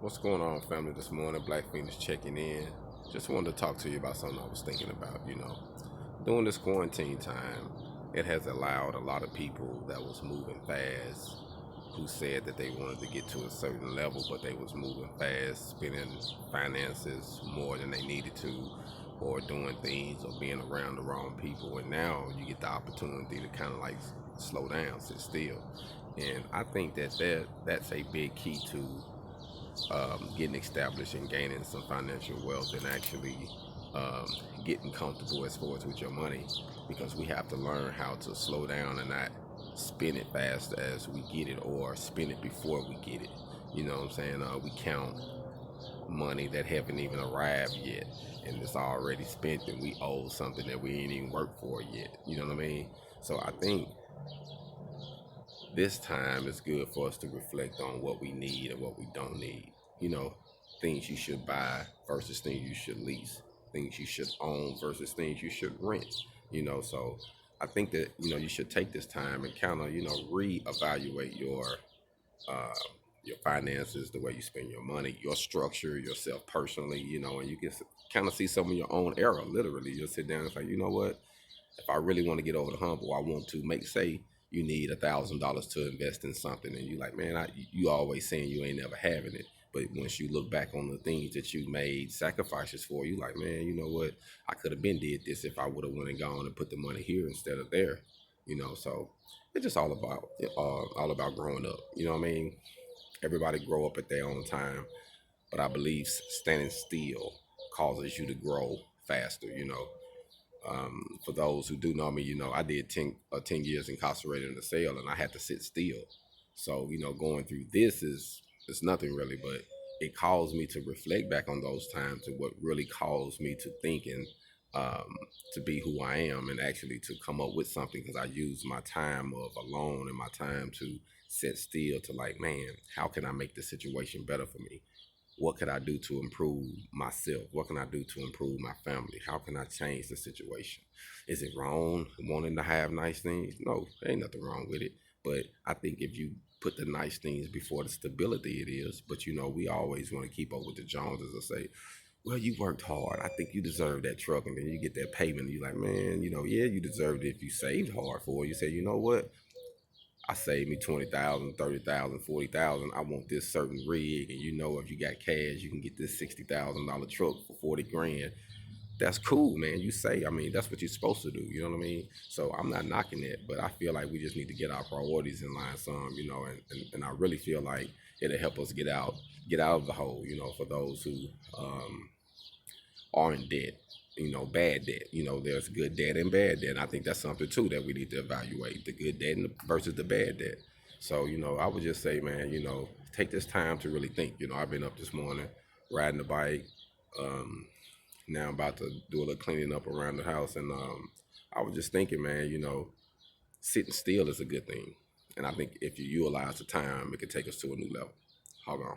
What's going on, family? This morning, Black Phoenix checking in. Just wanted to talk to you about something I was thinking about. During this quarantine time, it has allowed a lot of people that was moving fast, who said that they wanted to get to a certain level, but they was moving fast, spending finances more than they needed to, or doing things or being around the wrong people. And now you get the opportunity to kind of like slow down, sit still. And I think that's a big key to getting established and gaining some financial wealth, and actually um, getting comfortable as far as with your money, because we have to learn how to slow down and not spend it fast as we get it, or spend it before we get it. You know what I'm saying? We count money that haven't even arrived yet, and it's already spent, and we owe something that we ain't even worked for yet. You know what I mean? So I think this time is good for us to reflect on what we need and what we don't need. You know, things you should buy versus things you should lease, things you should own versus things you should rent. So I think that you should take this time and kind of reevaluate uh, your finances, the way you spend your money, your structure, yourself personally. And you can kind of see some of your own error. Literally, you'll sit down and say, you know what? If I really want to get over the hump, or I want to make, say you need $1,000 to invest in something, and you like, man, you always saying you ain't never having it. But once you look back on the things that you made sacrifices for, you like, man, you know what? I could have been did this if I would have went and gone and put the money here instead of there. So it's just all about growing up. You know what I mean? Everybody grow up at their own time, but I believe standing still causes you to grow faster. For those who do know me, I did 10 years incarcerated in the cell, and I had to sit still. So, going through this is it's nothing really, but it caused me to reflect back on those times, and what really caused me to think, and um, to be who I am, and actually to come up with something, because I used my time of alone and my time to sit still to like, man, how can I make the situation better for me? What could I do to improve myself? What can I do to improve my family? How can I change the situation? Is it wrong wanting to have nice things? No, there ain't nothing wrong with it. But I think if you put the nice things before the stability, it is. But we always want to keep up with the Joneses and say, well, you worked hard. I think you deserve that truck. And then you get that payment. And you're like, man, yeah, you deserved it if you saved hard for it. You say, you know what? I saved me 20,000, 30,000, 40,000. I want this certain rig, and if you got cash, you can get this $60,000 truck for 40 grand. That's cool, man. You say, I mean, that's what you're supposed to do. You know what I mean? So I'm not knocking it, but I feel like we just need to get our priorities in line some, and I really feel like it'll help us get out of the hole. For those who are in debt, bad debt. There's good debt and bad debt. And I think that's something too that we need to evaluate, the good debt versus the bad debt. So, I would just say, man, take this time to really think. I've been up this morning riding the bike. Um, Now I'm about to do a little cleaning up around the house. And I was just thinking, man, sitting still is a good thing. And I think if you utilize the time, it can take us to a new level. Hold on.